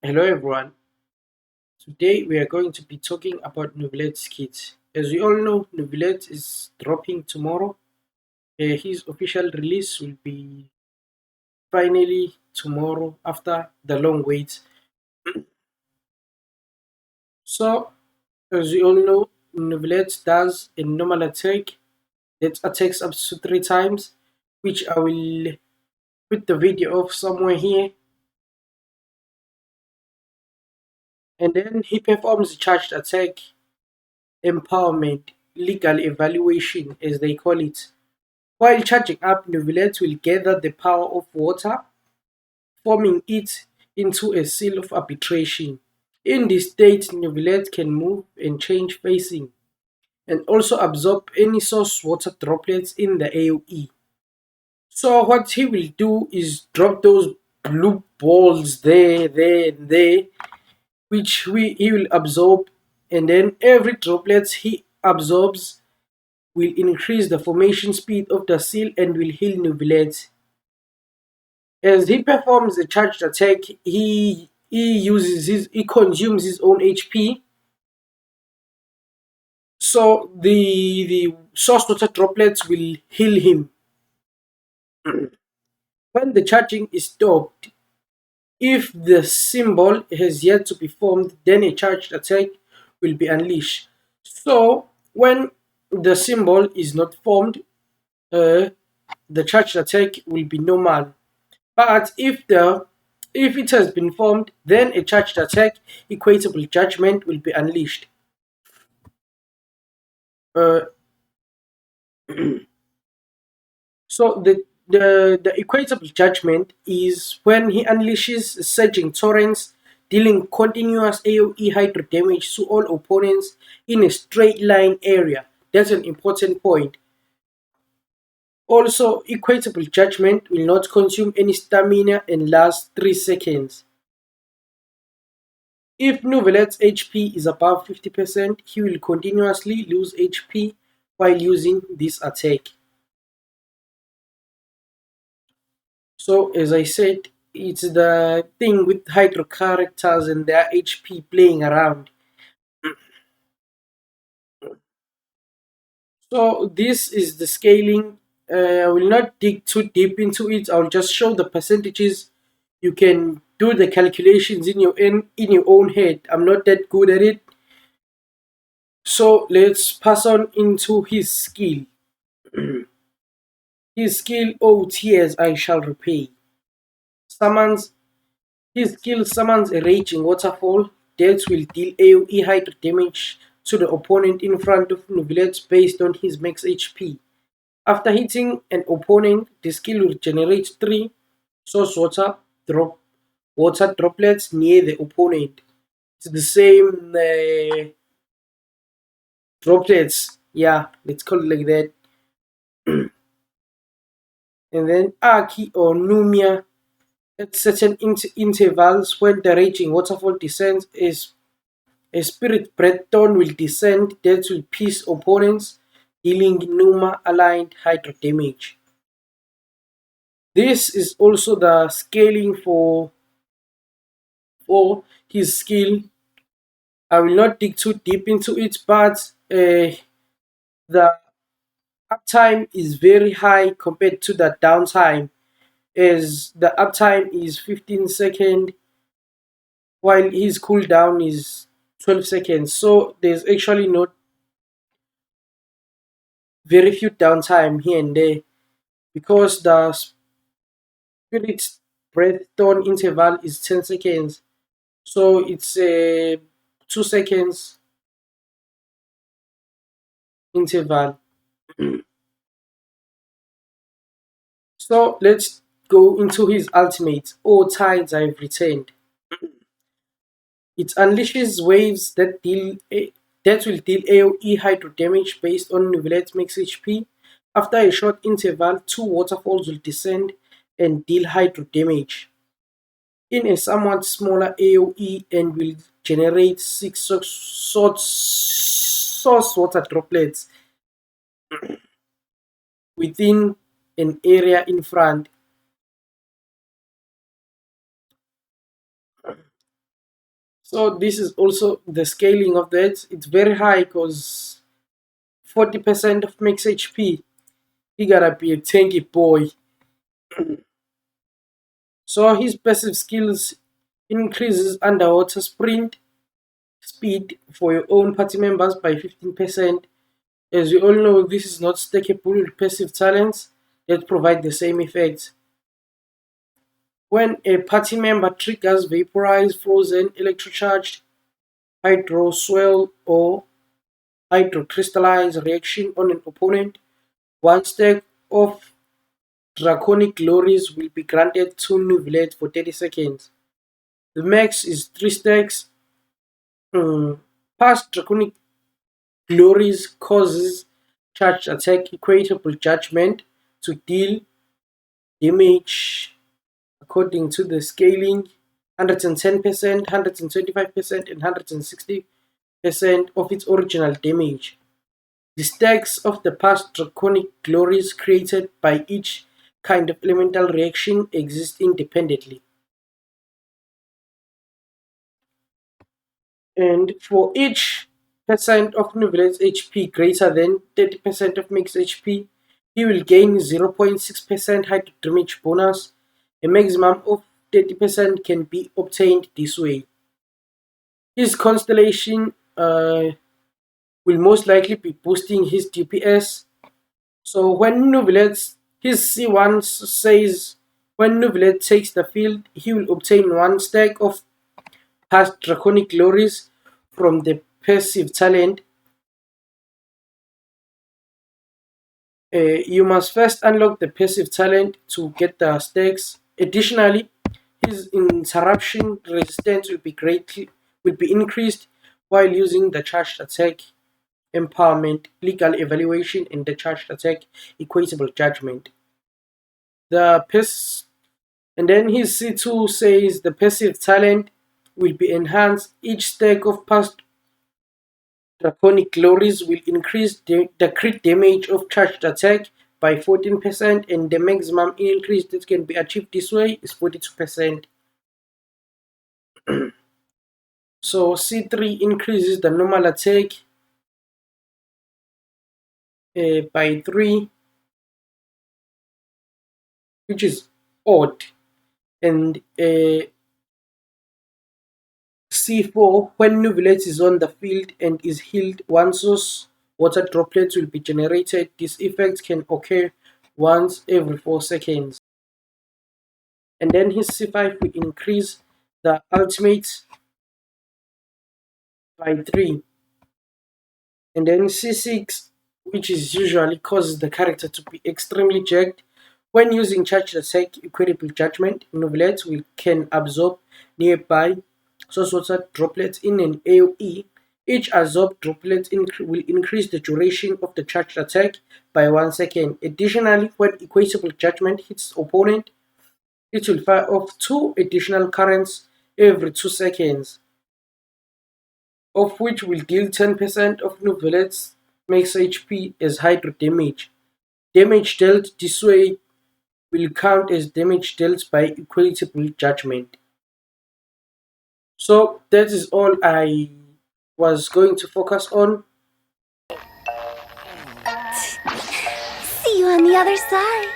Hello everyone. Today we are going to be talking about Neuvillette Kit. As we all know, Neuvillette is dropping tomorrow. His official release will be finally tomorrow after the long wait. So, as we all know, Neuvillette does a normal attack that attacks up to 3 times, which I will put the video of somewhere here. And then he performs a charged attack, empowerment, legal evaluation as they call it. While charging up, Neuvillette will gather the power of water, forming it into a seal of arbitration. In this state, Neuvillette can move and change facing, and also absorb any source water droplets in the AoE. So what he will do is drop those blue balls there, and there, which he will absorb, and then every droplet he absorbs will increase the formation speed of the seal and will heal Neuvillette. As he performs a charged attack, he consumes his own HP. So the source water droplets will heal him. When the charging is stopped, if the symbol has yet to be formed, then a charged attack will be unleashed. So when the symbol is not formed, uh, the charged attack will be normal. But if it has been formed, then a charged attack, equatable judgment, will be unleashed. Uh, so the equatable judgment is when he unleashes surging torrents, dealing continuous AoE hydro damage to all opponents in a straight line area. That's an important point. Also, equatable judgment will not consume any stamina and lasts 3 seconds. If Neuvillette's HP is above 50%, he will continuously lose HP while using this attack. So, as I said, it's the thing with hydro characters and their HP playing around. So, this is the scaling. I will not dig too deep into it. I'll just show the percentages. You can do the calculations in your own head. I'm not that good at it. So, let's pass on into his skill. His skill, oh tears I shall repay. Summons His skill summons a raging waterfall that will deal AoE hydro damage to the opponent in front of Neuvillette based on his max HP. After hitting an opponent, the skill will generate 3 source water droplets near the opponent. It's the same droplets, yeah, let's call it like that. And then Aki or Numia at certain intervals when the raging waterfall descends, a spirit breath thorn will descend that will pierce opponents, dealing Numa aligned hydro damage. This is also the scaling for his skill. I will not dig too deep into it, but the uptime is very high compared to the downtime, as the uptime is 15 seconds while his cooldown is 12 seconds. So there's actually not very few downtime here and there because the spirit breath tone interval is 10 seconds. So it's a 2 seconds interval. So let's go into his ultimate. All tides I've returned. It unleashes waves that will deal AoE hydro damage based on Neuvillette's max HP. After a short interval, 2 waterfalls will descend and deal hydro damage in a somewhat smaller AoE and will generate 6 source water droplets within an area in front. So this is also the scaling of that. It's very high because 40% of max HP. He gotta be a tanky boy. So his passive skills increases underwater sprint speed for your own party members by 15%. As we all know, this is not stackable with passive talents that provide the same effects. When a party member triggers vaporize, frozen, electrocharged, hydro swell, or hydrocrystallize reaction on an opponent, one stack of draconic glories will be granted to Neuvillette for 30 seconds. The max is 3 stacks. Past draconic glories causes charged attack equatable judgment to deal damage according to the scaling 110%, 125%, and 160% of its original damage. The stacks of the past draconic glories created by each kind of elemental reaction exist independently. And for each percent of Neuvillette's HP greater than 30% of max HP, he will gain 0.6% hydro damage bonus. A maximum of 30% can be obtained this way. His constellation will most likely be boosting his DPS. So when Neuvillette, his C1 says when Neuvillette takes the field, he will obtain 1 stack of past draconic glories from the passive talent. You must first unlock the passive talent to get the stacks. Additionally, his interruption resistance will be increased while using the charged attack empowerment, legal evaluation, and the charged attack equatable judgment. The pass and then his C2 says the passive talent will be enhanced. Each stack of past draconic glories will increase the crit damage of charged attack by 14%, and the maximum increase that can be achieved this way is 42%. So C3 increases the normal attack by 3, which is odd. And C4, when Neuvillette is on the field and is healed, one source water droplets will be generated. This effect can occur once every 4 seconds. And then his C5 will increase the ultimate by 3. And then C6, which is usually causes the character to be extremely jacked. When using charged attack equitable judgment, Neuvillette can absorb nearby source water droplets in an AoE. Each absorbed droplet will increase the duration of the charged attack by 1 second. Additionally, when equitable judgment hits opponent, it will fire off 2 additional currents every 2 seconds, of which will deal 10% of Neuvillette's max HP as hydro damage. Damage dealt this way will count as damage dealt by equitable judgment. So that is all I was going to focus on. See you on the other side.